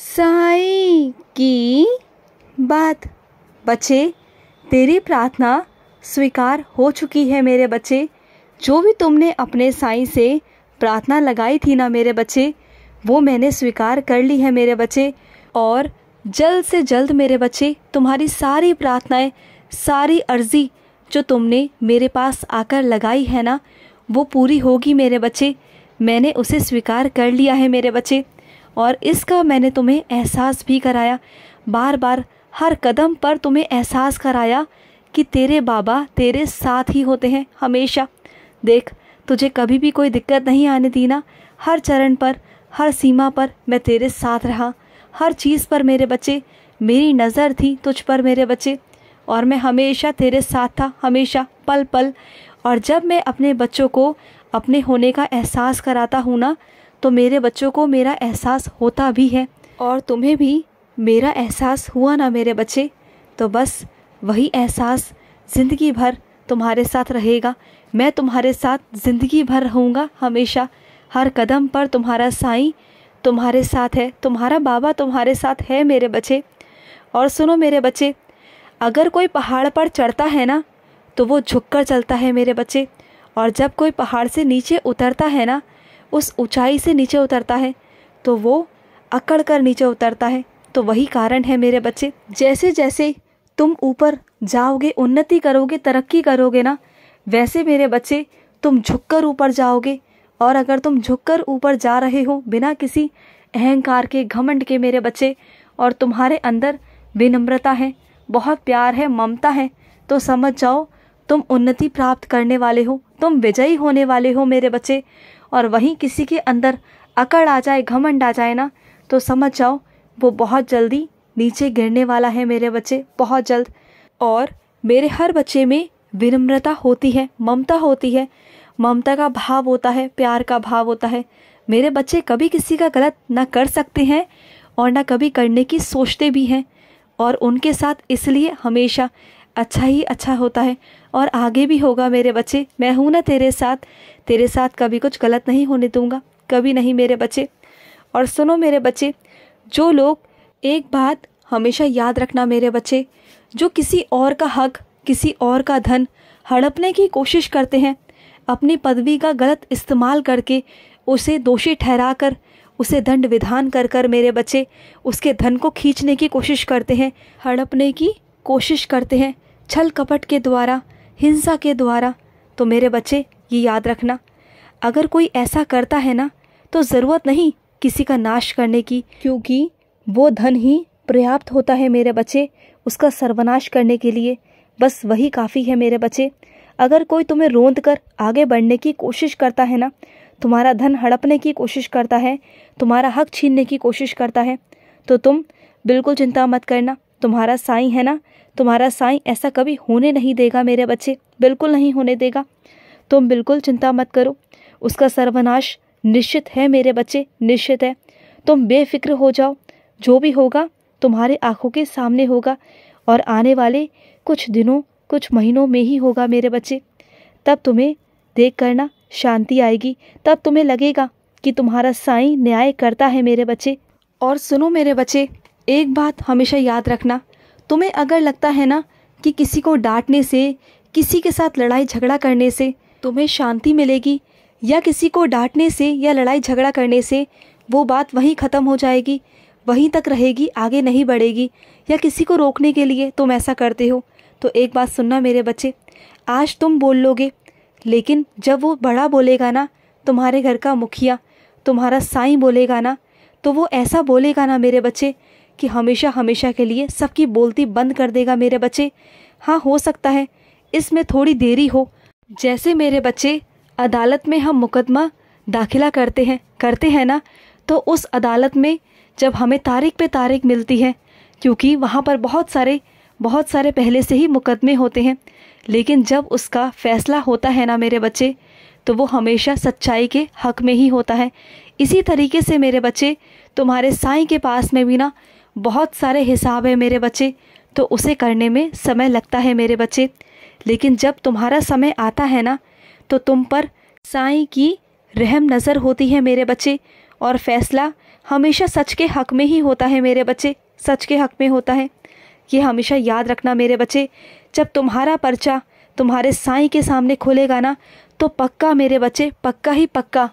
साईं की बात। बच्चे, तेरी प्रार्थना स्वीकार हो चुकी है मेरे बच्चे। जो भी तुमने अपने साईं से प्रार्थना लगाई थी ना मेरे बच्चे, वो मैंने स्वीकार कर ली है मेरे बच्चे। और जल्द से जल्द मेरे बच्चे तुम्हारी सारी प्रार्थनाएं, सारी अर्जी जो तुमने मेरे पास आकर लगाई है ना, वो पूरी होगी मेरे बच्चे। मैंने उसे स्वीकार कर लिया है मेरे बच्चे। और इसका मैंने तुम्हें एहसास भी कराया, बार बार हर कदम पर तुम्हें एहसास कराया कि तेरे बाबा तेरे साथ ही होते हैं हमेशा। देख, तुझे कभी भी कोई दिक्कत नहीं आने दी ना। हर चरण पर, हर सीमा पर मैं तेरे साथ रहा। हर चीज़ पर मेरे बच्चे मेरी नज़र थी तुझ पर मेरे बच्चे। और मैं हमेशा तेरे साथ था, हमेशा, पल पल। और जब मैं अपने बच्चों को अपने होने का एहसास कराता हूँ ना, तो मेरे बच्चों को मेरा एहसास होता भी है। और तुम्हें भी मेरा एहसास हुआ ना मेरे बच्चे, तो बस वही एहसास ज़िंदगी भर तुम्हारे साथ रहेगा। मैं तुम्हारे साथ ज़िंदगी भर रहूँगा हमेशा। हर कदम पर तुम्हारा साईं तुम्हारे साथ है, तुम्हारा बाबा तुम्हारे साथ है मेरे बच्चे। और सुनो मेरे बच्चे, अगर कोई पहाड़ पर चढ़ता है ना, तो वो झुककर चलता है मेरे बच्चे। और जब कोई पहाड़ से नीचे उतरता है ना, उस ऊंचाई से नीचे उतरता है, तो वो अकड़ कर नीचे उतरता है। तो वही कारण है मेरे बच्चे, जैसे जैसे तुम ऊपर जाओगे, उन्नति करोगे, तरक्की करोगे ना, वैसे मेरे बच्चे तुम झुककर ऊपर जाओगे। और अगर तुम झुककर ऊपर जा रहे हो बिना किसी अहंकार के, घमंड के मेरे बच्चे, और तुम्हारे अंदर विनम्रता है, बहुत प्यार है, ममता है, तो समझ जाओ तुम उन्नति प्राप्त करने वाले हो, तुम विजयी होने वाले हो मेरे बच्चे। और वहीं किसी के अंदर अकड़ आ जाए, घमंड आ जाए ना, तो समझ जाओ वो बहुत जल्दी नीचे गिरने वाला है मेरे बच्चे, बहुत जल्द। और मेरे हर बच्चे में विनम्रता होती है, ममता होती है, ममता का भाव होता है, प्यार का भाव होता है। मेरे बच्चे कभी किसी का गलत ना कर सकते हैं और ना कभी करने की सोचते भी हैं। और उनके साथ इसलिए हमेशा अच्छा ही अच्छा होता है, और आगे भी होगा मेरे बच्चे। मैं हूँ ना तेरे साथ कभी कुछ गलत नहीं होने दूंगा, कभी नहीं मेरे बच्चे। और सुनो मेरे बच्चे, जो लोग, एक बात हमेशा याद रखना मेरे बच्चे, जो किसी और का हक, किसी और का धन हड़पने की कोशिश करते हैं, अपनी पदवी का गलत इस्तेमाल करके उसे दोषी ठहराकर, उसे दंड विधान कर कर मेरे बच्चे उसके धन को खींचने की कोशिश करते हैं, हड़पने की कोशिश करते हैं, छल कपट के द्वारा, हिंसा के द्वारा। तो मेरे बच्चे ये याद रखना, अगर कोई ऐसा करता है ना, तो ज़रूरत नहीं किसी का नाश करने की, क्योंकि वो धन ही पर्याप्त होता है मेरे बच्चे उसका सर्वनाश करने के लिए। बस वही काफ़ी है मेरे बच्चे। अगर कोई तुम्हें रोंद कर आगे बढ़ने की कोशिश करता है ना, तुम्हारा धन हड़पने की कोशिश करता है, तुम्हारा हक छीनने की कोशिश करता है, तो तुम बिल्कुल चिंता मत करना। तुम्हारा साईं है ना, तुम्हारा साईं ऐसा कभी होने नहीं देगा मेरे बच्चे, बिल्कुल नहीं होने देगा। तुम बिल्कुल चिंता मत करो, उसका सर्वनाश निश्चित है मेरे बच्चे, निश्चित है। तुम बेफिक्र हो जाओ, जो भी होगा तुम्हारे आंखों के सामने होगा, और आने वाले कुछ दिनों, कुछ महीनों में ही होगा मेरे बच्चे। तब तुम्हें देख कर ना शांति आएगी, तब तुम्हें लगेगा कि तुम्हारा साईं न्याय करता है मेरे बच्चे। और सुनो मेरे बच्चे, एक बात हमेशा याद रखना, तुम्हें अगर लगता है ना कि किसी को डांटने से, किसी के साथ लड़ाई झगड़ा करने से तुम्हें शांति मिलेगी, या किसी को डांटने से या लड़ाई झगड़ा करने से वो बात वहीं ख़त्म हो जाएगी, वहीं तक रहेगी, आगे नहीं बढ़ेगी, या किसी को रोकने के लिए तुम ऐसा करते हो, तो एक बात सुनना मेरे बच्चे, आज तुम बोल लोगे, लेकिन जब वो बड़ा बोलेगा ना, तुम्हारे घर का मुखिया, तुम्हारा साईं बोलेगा ना, तो वो ऐसा बोलेगा ना मेरे बच्चे कि हमेशा हमेशा के लिए सबकी बोलती बंद कर देगा मेरे बच्चे। हाँ, हो सकता है इसमें थोड़ी देरी हो। जैसे मेरे बच्चे अदालत में हम मुकदमा दाखिला करते हैं ना, तो उस अदालत में जब हमें तारीख पे तारीख मिलती है, क्योंकि वहाँ पर बहुत सारे पहले से ही मुकदमे होते हैं, लेकिन जब उसका फैसला होता है ना मेरे बच्चे, तो वो हमेशा सच्चाई के हक में ही होता है। इसी तरीके से मेरे बच्चे तुम्हारे साईं के पास में भी ना बहुत सारे हिसाब है मेरे बच्चे, तो उसे करने में समय लगता है मेरे बच्चे। लेकिन जब तुम्हारा समय आता है ना, तो तुम पर साईं की रहम नज़र होती है मेरे बच्चे, और फैसला हमेशा सच के हक में ही होता है मेरे बच्चे, सच के हक में होता है। ये हमेशा याद रखना मेरे बच्चे। जब तुम्हारा पर्चा तुम्हारे साईं के सामने खुलेगा ना, तो पक्का मेरे बच्चे, पक्का ही पक्का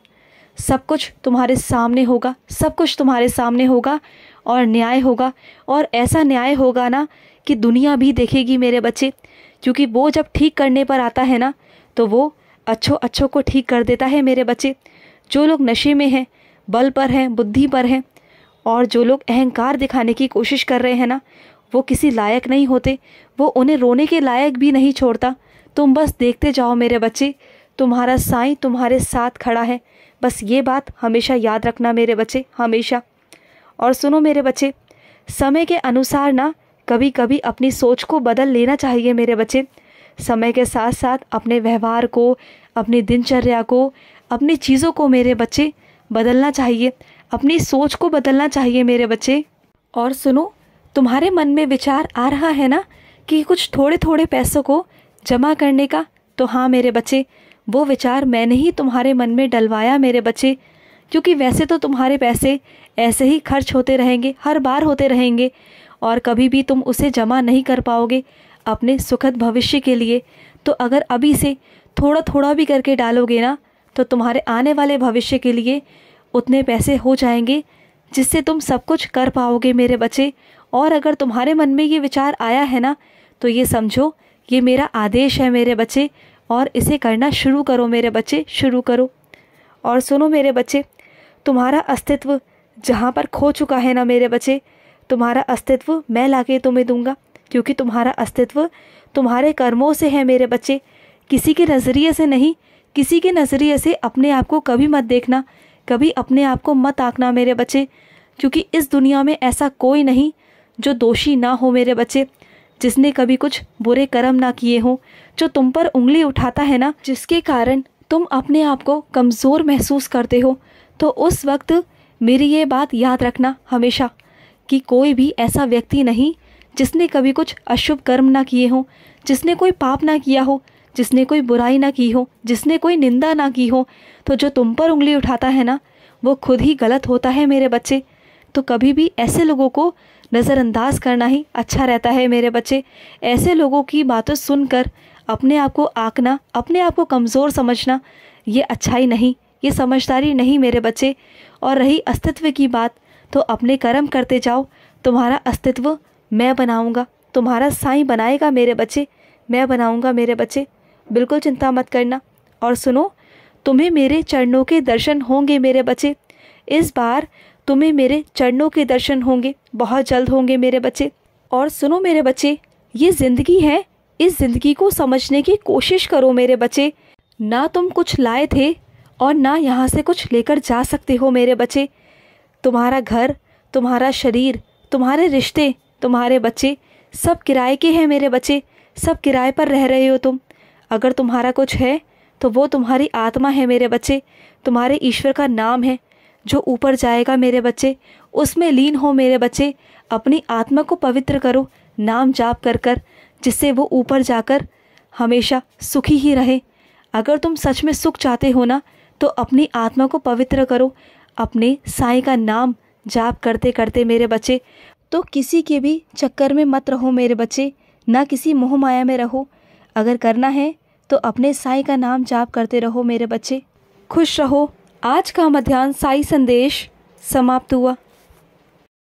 सब कुछ तुम्हारे सामने होगा, सब कुछ तुम्हारे सामने होगा और न्याय होगा। और ऐसा न्याय होगा ना कि दुनिया भी देखेगी मेरे बच्चे, क्योंकि वो जब ठीक करने पर आता है ना, तो वो अच्छों को ठीक कर देता है मेरे बच्चे। जो लोग नशे में हैं, बल पर हैं, बुद्धि पर हैं, और जो लोग अहंकार दिखाने की कोशिश कर रहे हैं ना, वो किसी लायक नहीं होते, वो उन्हें रोने के लायक भी नहीं छोड़ता। तुम बस देखते जाओ मेरे बच्चे, तुम्हारा साईं तुम्हारे साथ खड़ा है। बस ये बात हमेशा याद रखना मेरे बच्चे, हमेशा। और सुनो मेरे बच्चे, समय के अनुसार ना कभी कभी अपनी सोच को बदल लेना चाहिए मेरे बच्चे। समय के साथ साथ अपने व्यवहार को, अपनी दिनचर्या को, अपनी चीज़ों को मेरे बच्चे बदलना चाहिए, अपनी सोच को बदलना चाहिए मेरे बच्चे। और सुनो, तुम्हारे मन में विचार आ रहा है ना कि कुछ थोड़े थोड़े पैसों को जमा करने का, तो हाँ मेरे बच्चे, वो विचार मैंने ही तुम्हारे मन में डलवाया मेरे बच्चे। क्योंकि वैसे तो तुम्हारे पैसे ऐसे ही खर्च होते रहेंगे, हर बार होते रहेंगे, और कभी भी तुम उसे जमा नहीं कर पाओगे अपने सुखद भविष्य के लिए। तो अगर अभी से थोड़ा थोड़ा भी करके डालोगे ना, तो तुम्हारे आने वाले भविष्य के लिए उतने पैसे हो जाएंगे जिससे तुम सब कुछ कर पाओगे मेरे बच्चे। और अगर तुम्हारे मन में ये विचार आया है ना, तो ये समझो ये मेरा आदेश है मेरे बच्चे, और इसे करना शुरू करो मेरे बच्चे, शुरू करो। और सुनो मेरे बच्चे, तुम्हारा अस्तित्व जहाँ पर खो चुका है ना मेरे बच्चे, तुम्हारा अस्तित्व मैं लाके तुम्हें दूंगा, क्योंकि तुम्हारा अस्तित्व तुम्हारे कर्मों से है मेरे बच्चे, किसी के नज़रिए से नहीं। किसी के नज़रिए से अपने आप को कभी मत देखना, कभी अपने आप को मत आंकना मेरे बच्चे, क्योंकि इस दुनिया में ऐसा कोई नहीं जो दोषी ना हो मेरे बच्चे, जिसने कभी कुछ बुरे कर्म ना किए हों। जो तुम पर उंगली उठाता है ना, जिसके कारण तुम अपने आप को कमज़ोर महसूस करते हो, तो उस वक्त मेरी ये बात याद रखना हमेशा कि कोई भी ऐसा व्यक्ति नहीं जिसने कभी कुछ अशुभ कर्म ना किए हों, जिसने कोई पाप ना किया हो, जिसने कोई बुराई ना की हो, जिसने कोई निंदा ना की हो। तो जो तुम पर उंगली उठाता है ना, वो खुद ही गलत होता है मेरे बच्चे। तो कभी भी ऐसे लोगों को नज़रअंदाज करना ही अच्छा रहता है मेरे बच्चे। ऐसे लोगों की बातें सुनकर अपने आप को आंकना, अपने आप को कमज़ोर समझना, ये अच्छाई नहीं, ये समझदारी नहीं मेरे बच्चे। और रही अस्तित्व की बात, तो अपने कर्म करते जाओ, तुम्हारा अस्तित्व मैं बनाऊंगा, तुम्हारा साईं बनाएगा मेरे बच्चे, मैं बनाऊंगा मेरे बच्चे, बिल्कुल चिंता मत करना। और सुनो, तुम्हें मेरे चरणों के दर्शन होंगे मेरे बच्चे, इस बार तुम्हें मेरे चरणों के दर्शन होंगे, बहुत जल्द होंगे मेरे बच्चे। और सुनो मेरे बच्चे, ये ज़िंदगी है, इस ज़िंदगी को समझने की कोशिश करो मेरे बच्चे। ना तुम कुछ लाए थे और ना यहाँ से कुछ लेकर जा सकते हो मेरे बच्चे। तुम्हारा घर, तुम्हारा शरीर, तुम्हारे रिश्ते, तुम्हारे बच्चे सब किराए के हैं मेरे बच्चे, सब किराए पर रह रहे हो तुम। अगर तुम्हारा कुछ है तो वो तुम्हारी आत्मा है मेरे बच्चे, तुम्हारे ईश्वर का नाम है जो ऊपर जाएगा मेरे बच्चे, उसमें लीन हो मेरे बच्चे। अपनी आत्मा को पवित्र करो नाम जाप कर कर, जिससे वो ऊपर जाकर हमेशा सुखी ही रहे। अगर तुम सच में सुख चाहते हो ना, तो अपनी आत्मा को पवित्र करो अपने साईं का नाम जाप करते करते मेरे बच्चे। तो किसी के भी चक्कर में मत रहो मेरे बच्चे, ना किसी मोह माया में रहो। अगर करना है तो अपने साईं का नाम जाप करते रहो मेरे बच्चे। खुश रहो। आज का मध्याह्न साई संदेश समाप्त हुआ।